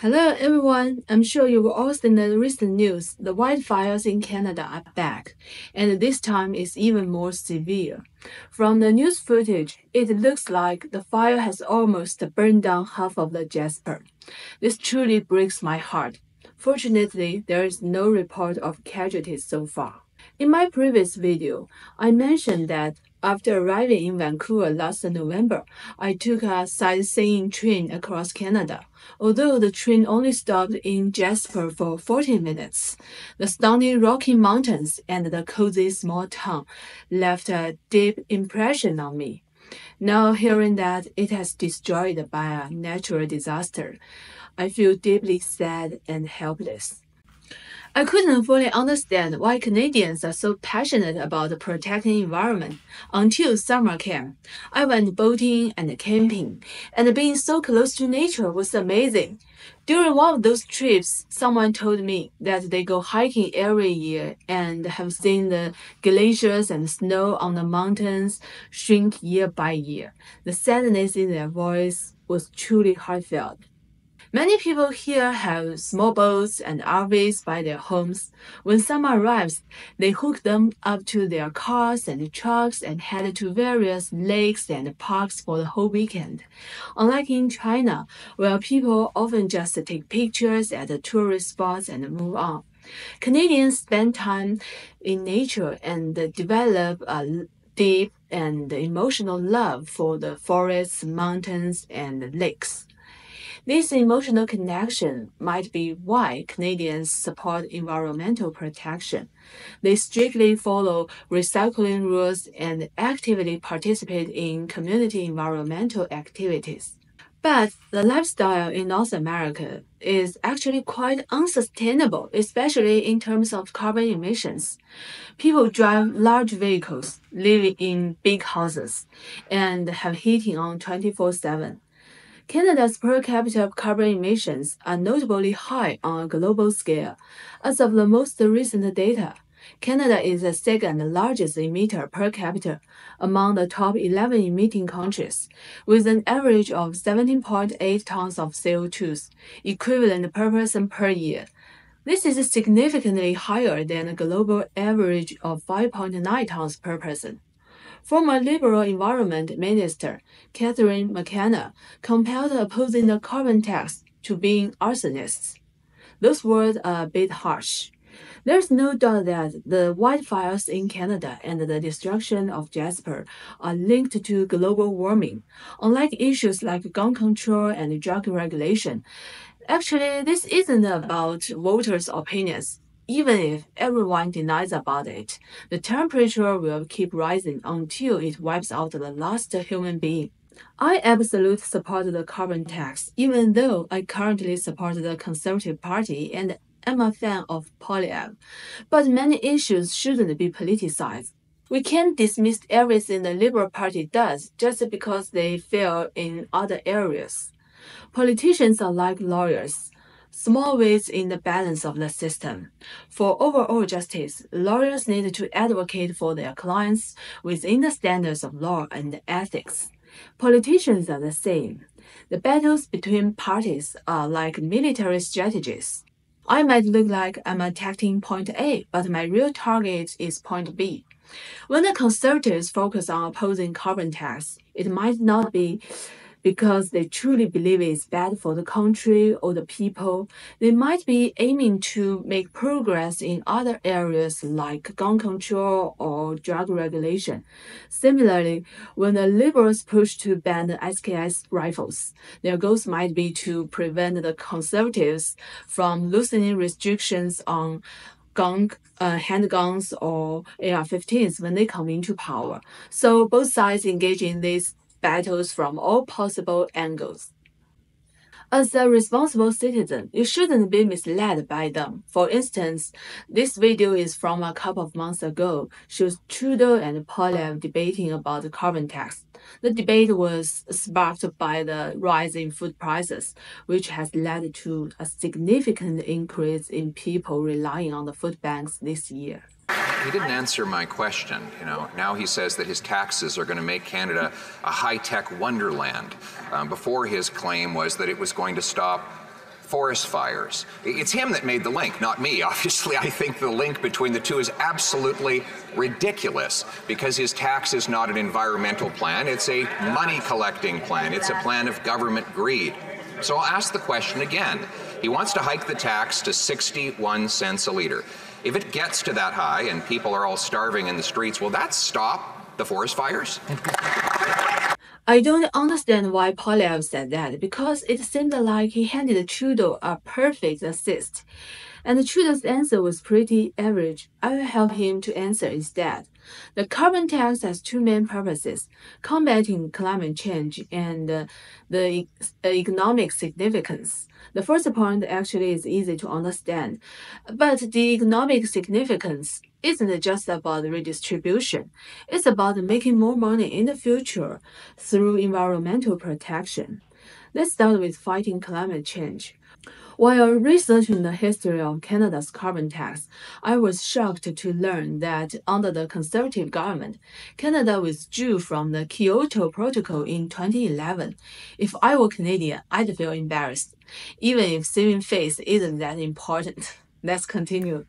Hello everyone, I'm sure you've all seen the recent news. The wildfires in Canada are back, and this time it's even more severe. From the news footage, it looks like the fire has almost burned down half of the Jasper. This truly breaks my heart. Fortunately, there is no report of casualties so far. In my previous video, I mentioned that after arriving in Vancouver last November, I took a sightseeing train across Canada. Although the train only stopped in Jasper for 14 minutes, the stunning Rocky Mountains and the cozy small town left a deep impression on me. Now hearing that it has destroyed by a natural disaster, I feel deeply sad and helpless. I couldn't fully understand why Canadians are so passionate about protecting environment until summer came. I went boating and camping, and being so close to nature was amazing. During one of those trips, someone told me that they go hiking every year and have seen the glaciers and snow on the mountains shrink year by year. The sadness in their voice was truly heartfelt. Many people here have small boats and RVs by their homes. When summer arrives, they hook them up to their cars and trucks and head to various lakes and parks for the whole weekend. Unlike in China, where people often just take pictures at the tourist spots and move on, Canadians spend time in nature and develop a deep and emotional love for the forests, mountains, and lakes. This emotional connection might be why Canadians support environmental protection. They strictly follow recycling rules and actively participate in community environmental activities. But the lifestyle in North America is actually quite unsustainable, especially in terms of carbon emissions. People drive large vehicles, live in big houses, and have heating on 24/7. Canada's per capita carbon emissions are notably high on a global scale. As of the most recent data, Canada is the second largest emitter per capita among the top 11 emitting countries, with an average of 17.8 tons of CO2, equivalent per person per year. This is significantly higher than the global average of 5.9 tons per person. Former Liberal Environment Minister Catherine McKenna compared opposing the carbon tax to being arsonists. Those words are a bit harsh. There's no doubt that the wildfires in Canada and the destruction of Jasper are linked to global warming. Unlike issues like gun control and drug regulation, actually, this isn't about voters' opinions. Even if everyone denies about it, the temperature will keep rising until it wipes out the last human being. I absolutely support the carbon tax, even though I currently support the Conservative Party and am a fan of Poilievre. But many issues shouldn't be politicized. We can't dismiss everything the Liberal Party does just because they fail in other areas. Politicians are like lawyers, small weights in the balance of the system. For overall justice, lawyers need to advocate for their clients within the standards of law and ethics. Politicians are the same. The battles between parties are like military strategies. I might look like I'm attacking point A, but my real target is point B. When the conservatives focus on opposing carbon tax, it might not be because they truly believe it's bad for the country or the people. They might be aiming to make progress in other areas like gun control or drug regulation. Similarly, when the liberals push to ban the SKS rifles, their goals might be to prevent the conservatives from loosening restrictions on handguns or AR-15s when they come into power. So both sides engage in these battles from all possible angles. As a responsible citizen, you shouldn't be misled by them. For instance, this video is from a couple of months ago, shows Trudeau and Poilievre debating about the carbon tax. The debate was sparked by the rise in food prices, which has led to a significant increase in people relying on the food banks this year. He didn't answer my question. Now he says that his taxes are going to make Canada a high-tech wonderland. Before, his claim was that it was going to stop forest fires. It's him that made the link, not me. Obviously, I think the link between the two is absolutely ridiculous because his tax is not an environmental plan. It's a money collecting plan. It's a plan of government greed. So I'll ask the question again. He wants to hike the tax to 61 cents a liter. If it gets to that high and people are all starving in the streets, will that stop the forest fires? I don't understand why Poilievre said that because it seemed like he handed Trudeau a perfect assist. And Trudeau's answer was pretty average. I will help him to answer instead. The carbon tax has two main purposes, combating climate change and the economic significance. The first point actually is easy to understand, but the economic significance isn't just about redistribution. It's about making more money in the future through environmental protection. Let's start with fighting climate change. While researching the history of Canada's carbon tax, I was shocked to learn that under the Conservative government, Canada withdrew from the Kyoto Protocol in 2011. If I were Canadian, I'd feel embarrassed, even if saving face isn't that important. Let's continue.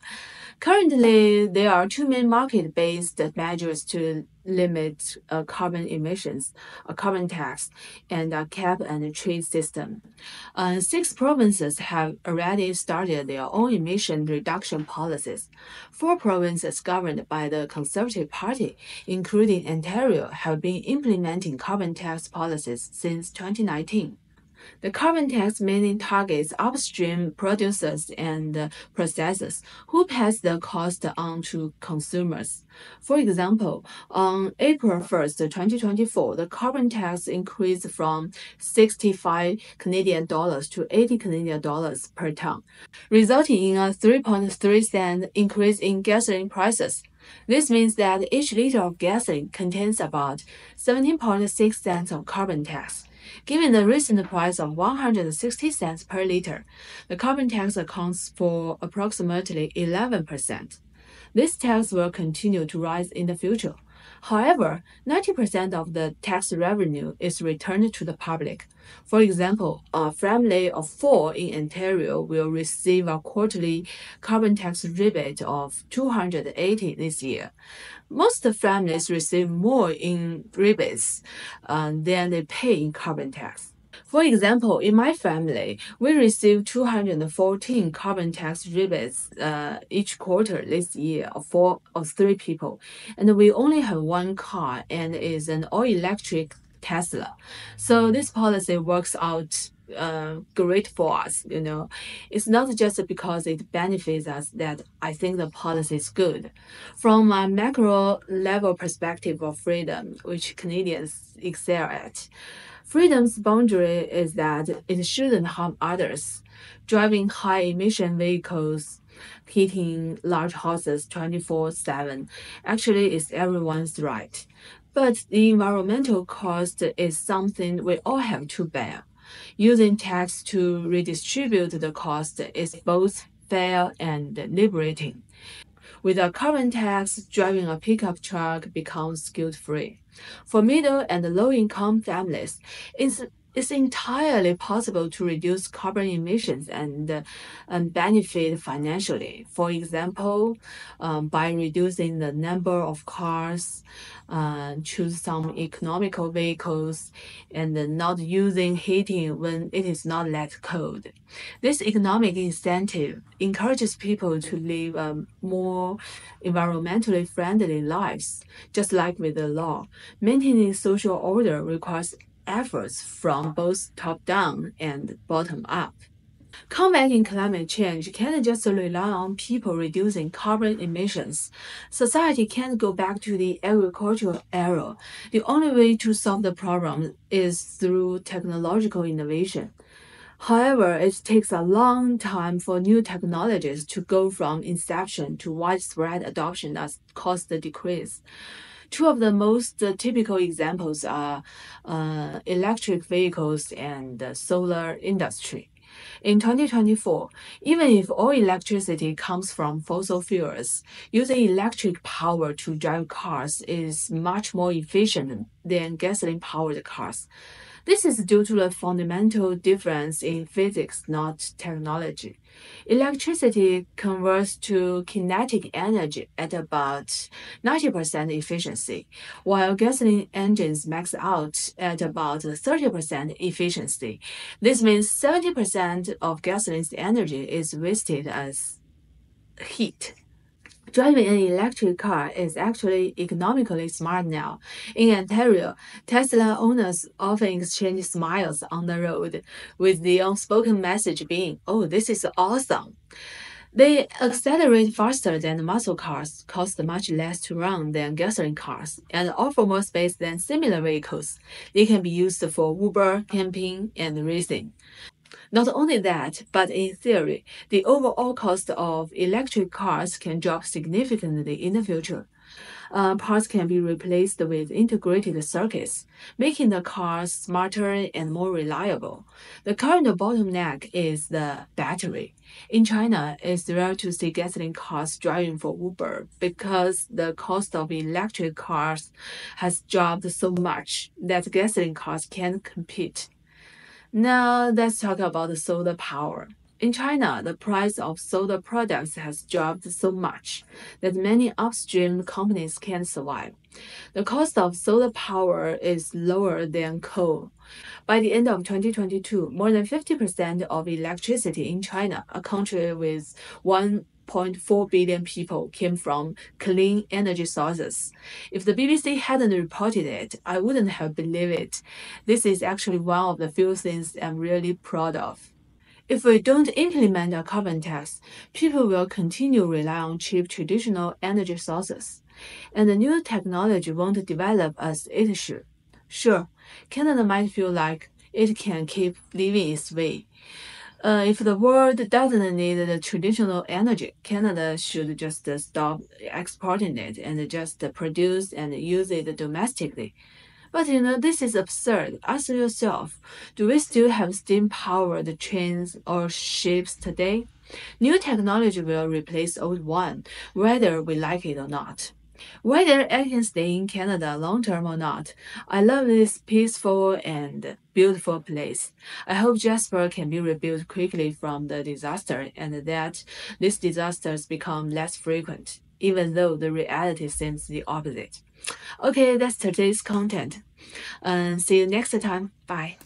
Currently, there are two main market-based measures to limit carbon emissions, a carbon tax and a cap and trade system. 6 provinces have already started their own emission reduction policies. 4 provinces governed by the Conservative Party, including Ontario, have been implementing carbon tax policies since 2019. The carbon tax mainly targets upstream producers and processors who pass the cost on to consumers. For example, on April 1st, 2024, the carbon tax increased from 65 Canadian dollars to 80 Canadian dollars per ton, resulting in a 3.3 cent increase in gasoline prices. This means that each liter of gasoline contains about 17.6 cents of carbon tax. Given the recent price of 160 cents per liter, the carbon tax accounts for approximately 11%. This tax will continue to rise in the future. However, 90% of the tax revenue is returned to the public. For example, a family of 4 in Ontario will receive a quarterly carbon tax rebate of $280 this year. Most families receive more in rebates than they pay in carbon tax. For example, in my family, we receive 214 carbon tax rebates each quarter this year for 3 people, and we only have 1 car and is an all-electric Tesla. So this policy works out great for us. It's not just because it benefits us that I think the policy is good. From a macro level perspective of freedom, which Canadians excel at, freedom's boundary is that it shouldn't harm others. Driving high emission vehicles, heating large houses 24/7 actually is everyone's right. But the environmental cost is something we all have to bear. Using tax to redistribute the cost is both fair and liberating. With a carbon tax, driving a pickup truck becomes guilt-free. For middle and low-income families, it's entirely possible to reduce carbon emissions and benefit financially. For example, by reducing the number of cars, choose some economical vehicles, and not using heating when it is not that cold. This economic incentive encourages people to live more environmentally friendly lives. Just like with the law, maintaining social order requires efforts from both top-down and bottom-up. Combating climate change can't just rely on people reducing carbon emissions. Society can't go back to the agricultural era. The only way to solve the problem is through technological innovation. However, it takes a long time for new technologies to go from inception to widespread adoption as cost decrease. 2 of the most typical examples are electric vehicles and the solar industry. In 2024, even if all electricity comes from fossil fuels, using electric power to drive cars is much more efficient than gasoline-powered cars. This is due to the fundamental difference in physics, not technology. Electricity converts to kinetic energy at about 90% efficiency, while gasoline engines max out at about 30% efficiency. This means 70% of gasoline's energy is wasted as heat. Driving an electric car is actually economically smart now. In Ontario, Tesla owners often exchange smiles on the road, with the unspoken message being, "Oh, this is awesome." They accelerate faster than muscle cars, cost much less to run than gasoline cars, and offer more space than similar vehicles. They can be used for Uber, camping, and racing. Not only that, but in theory, the overall cost of electric cars can drop significantly in the future. Parts can be replaced with integrated circuits, making the cars smarter and more reliable. The current bottleneck is the battery. In China, it's rare to see gasoline cars driving for Uber because the cost of electric cars has dropped so much that gasoline cars can't compete. Now let's talk about the solar power. In China, the price of solar products has dropped so much that many upstream companies can't survive. The cost of solar power is lower than coal. By the end of 2022, more than 50% of electricity in China, a country with 1.4 billion people, came from clean energy sources. If the BBC hadn't reported it, I wouldn't have believed it. This is actually one of the few things I'm really proud of. If we don't implement a carbon tax, people will continue rely on cheap traditional energy sources, and the new technology won't develop as it should. Sure, Canada might feel like it can keep living its way. If the world doesn't need the traditional energy, Canada should just stop exporting it and just produce and use it domestically. But this is absurd. Ask yourself, do we still have steam-powered trains or ships today? New technology will replace old one, whether we like it or not. Whether I can stay in Canada long term or not, I love this peaceful and beautiful place. I hope Jasper can be rebuilt quickly from the disaster and that these disasters become less frequent, even though the reality seems the opposite. Okay, that's today's content. See you next time. Bye.